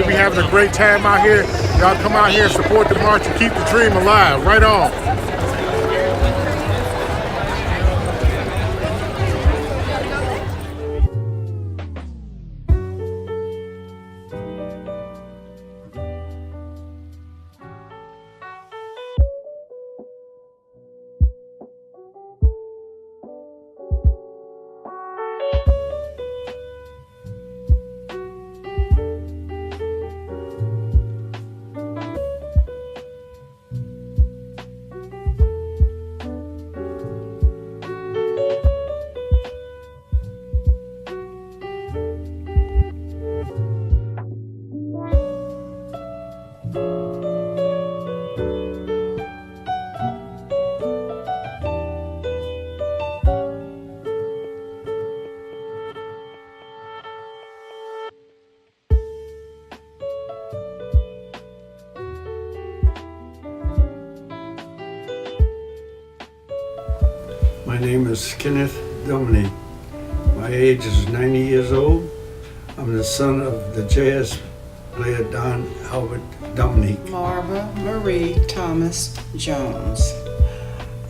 We having a great time out here. Y'all come out here and support the march and keep the dream alive. Right on. My name is Kenneth Dumney. My age is 90 years old. I'm the son of the jazz player Don Albert Dumney. Marva Marie Thomas Jones.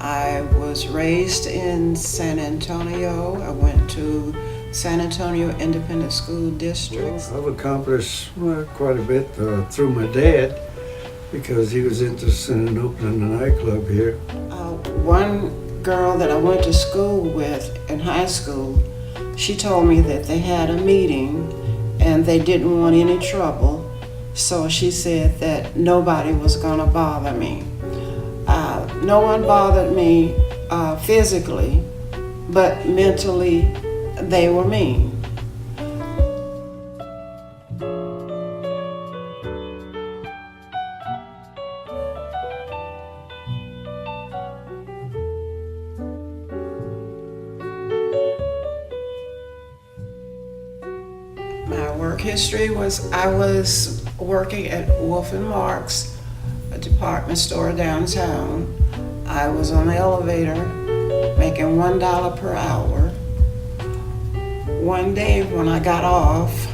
I was raised in San Antonio. I went to San Antonio Independent School District. I've accomplished quite a bit through my dad because he was interested in opening a nightclub here. One girl that I went to school with in high school, she told me that they had a meeting and they didn't want any trouble, so she said that nobody was gonna bother me. No one bothered me physically, but mentally they were mean. My work history was I was working at Wolf & Mark's, a department store downtown. I was on the elevator making $1 per hour. One day when I got off,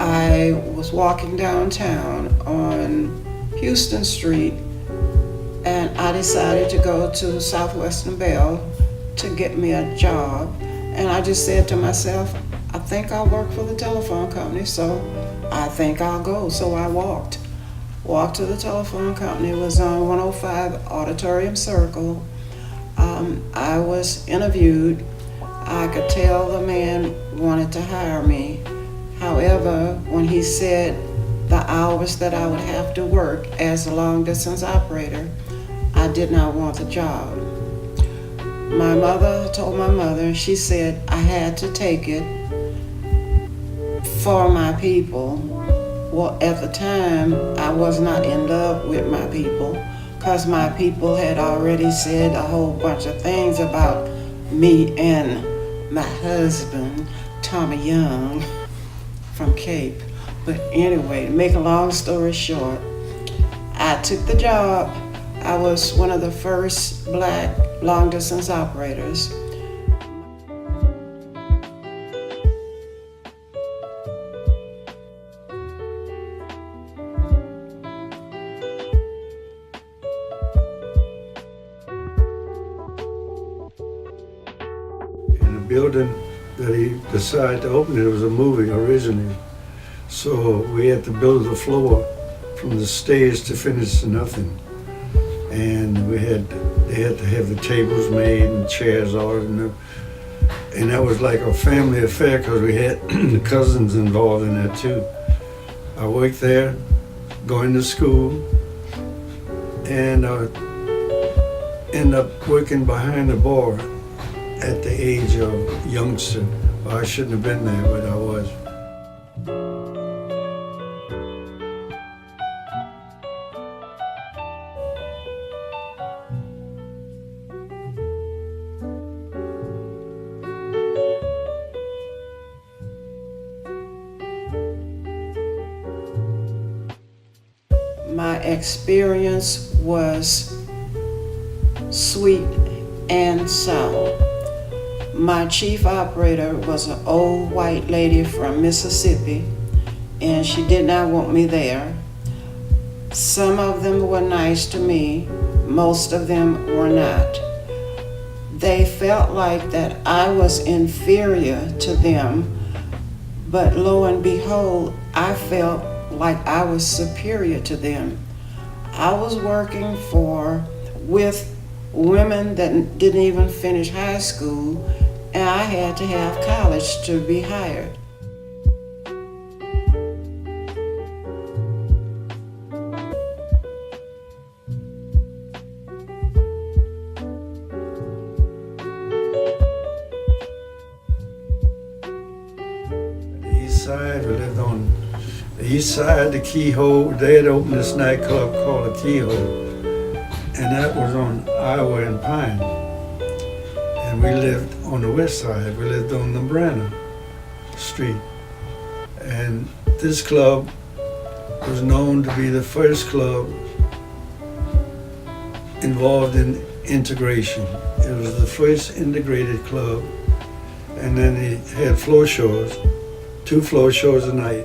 I was walking downtown on Houston Street and I decided to go to Southwestern Bell to get me a job. And I just said to myself, I think I'll work for the telephone company, so I think I'll go. So I walked to the telephone company. It was on 105 Auditorium Circle. I was interviewed. I could tell the man wanted to hire me. However, when he said the hours that I would have to work as a long distance operator, I did not want the job. My mother told my mother, she said I had to take it for my people. Well, at the time, I was not in love with my people because my people had already said a whole bunch of things about me and my husband, Tommy Young from Cape. But anyway, to make a long story short, I took the job. I was one of the first black long distance operators. Building that he decided to open, it was a movie originally. So we had to build the floor from the stairs to finish to nothing. And they had to have the tables made and chairs ordered. And that was like a family affair because we had the cousins involved in that too. I worked there, going to school, and I ended up working behind the bar at the age of youngster. Well, I shouldn't have been there, but I was. My experience was sweet and sour. My chief operator was an old white lady from Mississippi, and she did not want me there. Some of them were nice to me, most of them were not. They felt like that I was inferior to them, but lo and behold, I felt like I was superior to them. I was working with women that didn't even finish high school, and I had to have college to be hired. We lived on the east side, the Keyhole. They had opened this nightclub called the Keyhole, and that was on Iowa and Pine. And we lived on the west side. We lived on the Branna Street. And this club was known to be the first club involved in integration. It was the first integrated club, and then it had floor shows. 2 floor shows a night.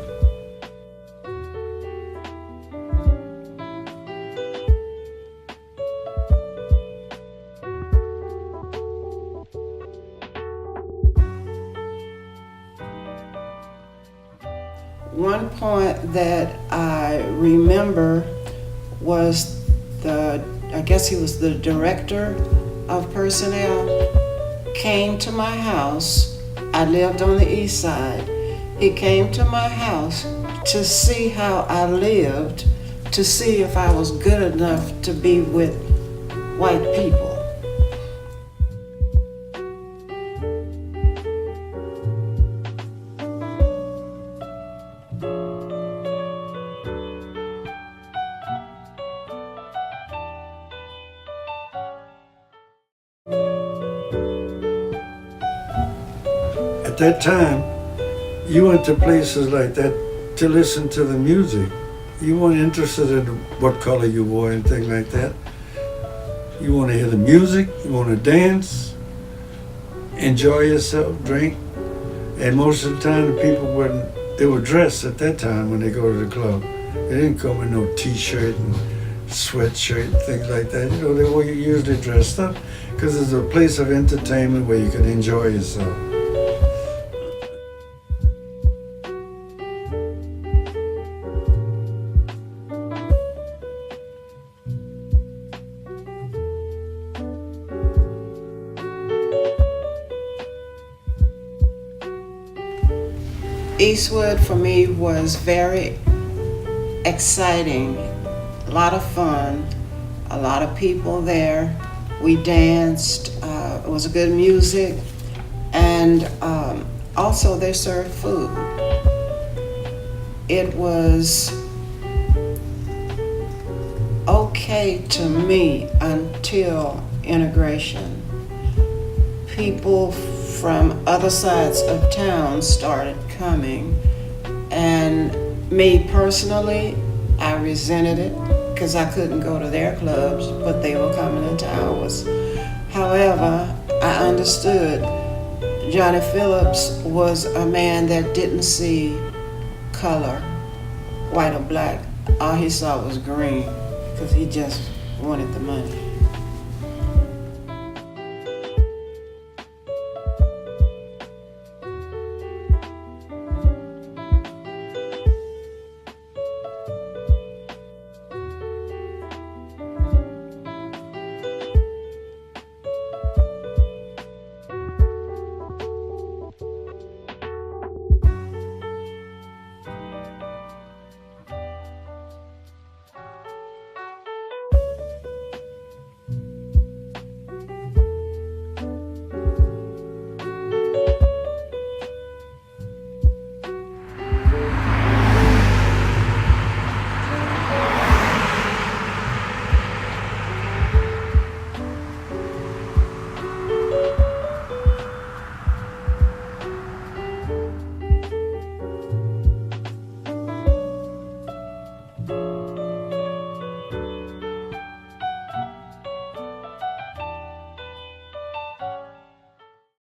One point that I remember was I guess he was the director of personnel, came to my house. I lived on the east side. He came to my house to see how I lived, to see if I was good enough to be with white people. At that time, you went to places like that to listen to the music. You weren't interested in what color you wore, anything like that. You want to hear the music, you want to dance, enjoy yourself, drink. And most of the time, the people they were dressed at that time when they go to the club. They didn't come in no t-shirt and sweatshirt and things like that. You know, they were usually dressed up because it's a place of entertainment where you can enjoy yourself. Eastwood for me was very exciting, a lot of fun, a lot of people there. We danced, it was good music, and also they served food. It was okay to me until integration. People from other sides of town started coming, and me personally, I resented it because I couldn't go to their clubs, but they were coming into ours. However, I understood Johnny Phillips was a man that didn't see color, white or black. All he saw was green because he just wanted the money.